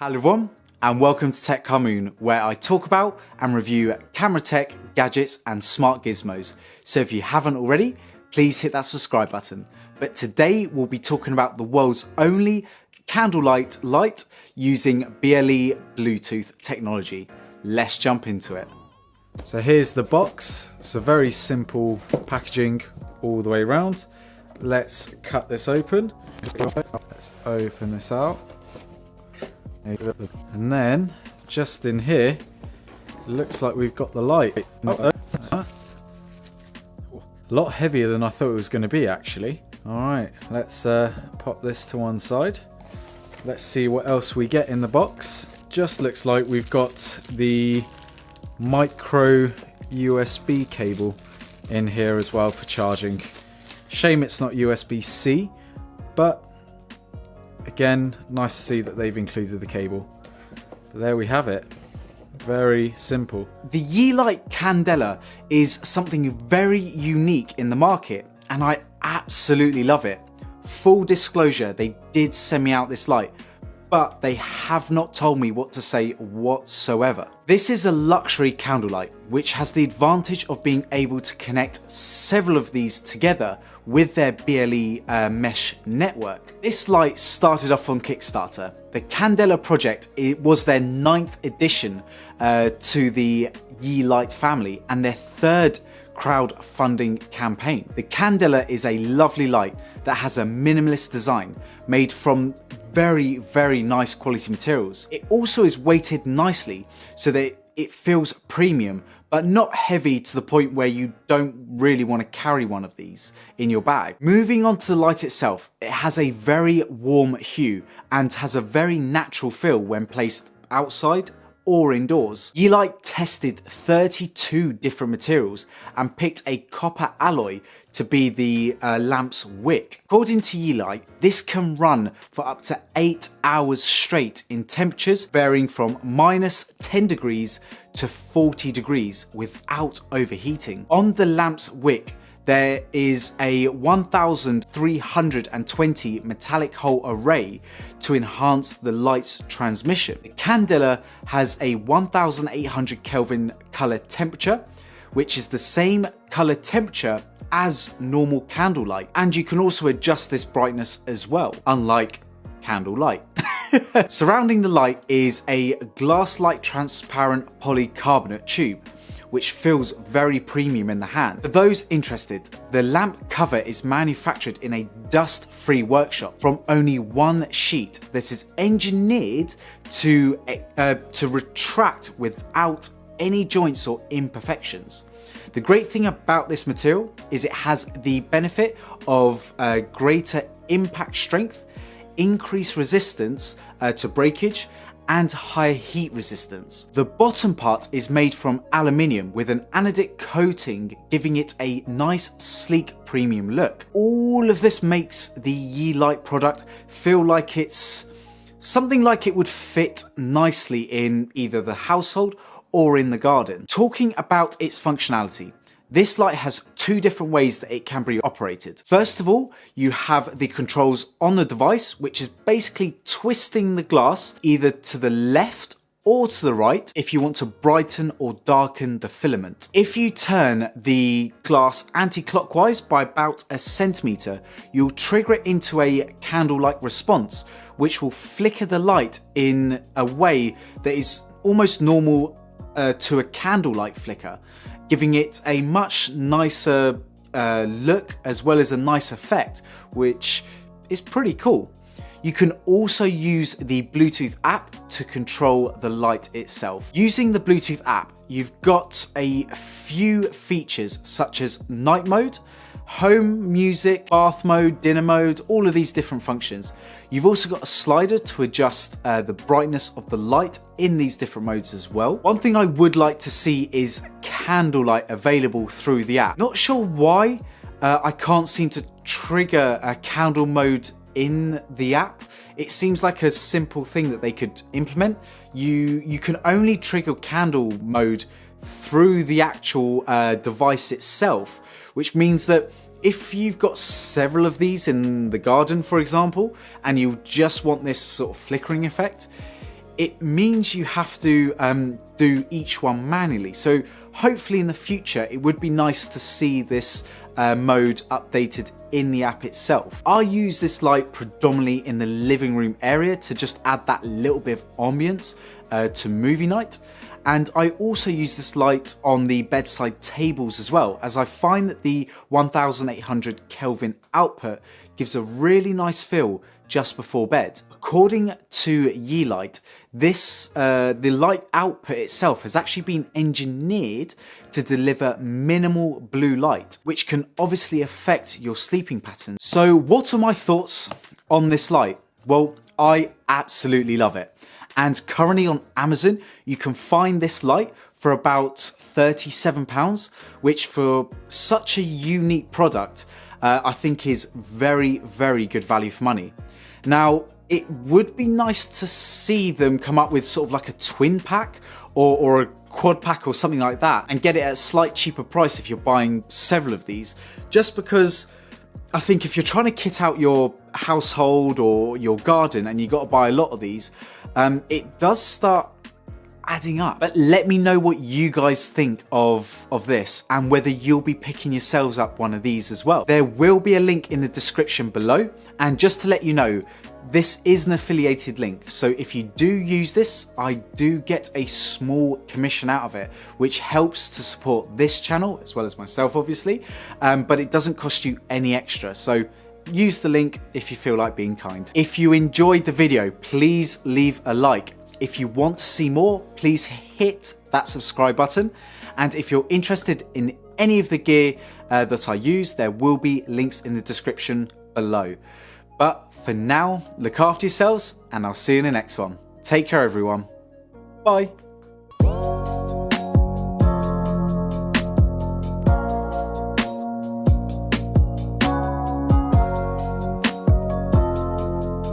Hello everyone, and welcome to Tech Carmoon, where I talk about and review camera tech, gadgets and smart gizmos. So if you haven't already, please hit that subscribe button. But today we'll be talking about the world's only candlelight light using BLE Bluetooth technology. Let's jump into it. So here's the box. It's a very simple packaging all the way around. Let's cut this open. Let's open this out. And then, just in here, looks like we've got the light. A lot heavier than I thought it was going to be, actually. Alright, let's pop this to one side. Let's see what else we get in the box. Just looks like we've got the micro USB cable in here as well for charging. Shame it's not USB-C, but again, nice to see that they've included the cable. But there we have it. Very simple. The Yeelight Candela is something very unique in the market, and I absolutely love it. Full disclosure, they did send me out this light, but they have not told me what to say whatsoever. This is a luxury candlelight, which has the advantage of being able to connect several of these together with their BLE mesh network. This light started off on Kickstarter. The Candela project, it was their 9th edition to the Yeelight family and their 3rd crowdfunding campaign. The Candela is a lovely light that has a minimalist design made from very nice quality materials. It also is weighted nicely so that it feels premium, but not heavy to the point where you don't really want to carry one of these in your bag. Moving on to the light itself, it has a very warm hue and has a very natural feel when placed outside or indoors. Yeelight tested 32 different materials and picked a copper alloy to be the lamp's wick. According to Yeelight, this can run for up to 8 hours straight in temperatures varying from -10 degrees to 40 degrees without overheating. On the lamp's wick, there is a 1320 metallic hole array to enhance the light's transmission. The Candela has a 1800 Kelvin color temperature, which is the same color temperature as normal candlelight, and you can also adjust this brightness as well, unlike candlelight. Surrounding the light is a glass-like transparent polycarbonate tube, which feels very premium in the hand. For those interested, the lamp cover is manufactured in a dust-free workshop from only one sheet that is engineered to retract without any joints or imperfections. The great thing about this material is it has the benefit of greater impact strength, increased resistance to breakage, and higher heat resistance. The bottom part is made from aluminium with an anodic coating, giving it a nice sleek premium look. All of this makes the Yeelight product feel like it's something like it would fit nicely in either the household or in the garden. Talking about its functionality, this light has 2 different ways that it can be operated. First of all, you have the controls on the device, which is basically twisting the glass either to the left or to the right if you want to brighten or darken the filament. If you turn the glass anti-clockwise by about a centimeter, you'll trigger it into a candle-like response, which will flicker the light in a way that is almost normal to a candlelight flicker, giving it a much nicer look as well as a nice effect, which is pretty cool. You can also use the Bluetooth app to control the light itself. Using the Bluetooth app, you've got a few features such as night mode, home music, bath mode, dinner mode, all of these different functions. You've also got a slider to adjust the brightness of the light in these different modes as well. One thing I would like to see is candlelight available through the app. Not sure why I can't seem to trigger a candle mode in the app. It seems like a simple thing that they could implement. You can only trigger candle mode through the actual device itself, which means that if you've got several of these in the garden, for example, and you just want this sort of flickering effect, it means you have to do each one manually. So hopefully in the future, it would be nice to see this mode updated in the app itself. I use this light predominantly in the living room area to just add that little bit of ambience to movie night. And I also use this light on the bedside tables as well, as I find that the 1800 Kelvin output gives a really nice feel just before bed. According to Yeelight, the light output itself has actually been engineered to deliver minimal blue light, which can obviously affect your sleeping patterns. So what are my thoughts on this light? Well, I absolutely love it. And currently on Amazon, you can find this light for about £37, which for such a unique product, I think is very, very good value for money. Now, it would be nice to see them come up with sort of like a twin pack or a quad pack or something like that and get it at a slight cheaper price if you're buying several of these, just because I think if you're trying to kit out your household or your garden and you got to buy a lot of these, it does start adding up. But let me know what you guys think of this and whether you'll be picking yourselves up one of these as well. There will be a link in the description below, and just to let you know, this is an affiliated link, so if you do use this, I do get a small commission out of it, which helps to support this channel as well as myself obviously, but it doesn't cost you any extra, so use the link if you feel like being kind. If you enjoyed the video, please leave a like. If you want to see more, please hit that subscribe button, and if you're interested in any of the gear that I use, there will be links in the description below. But for now, look after yourselves, and I'll see you in the next one. Take care, everyone. Bye.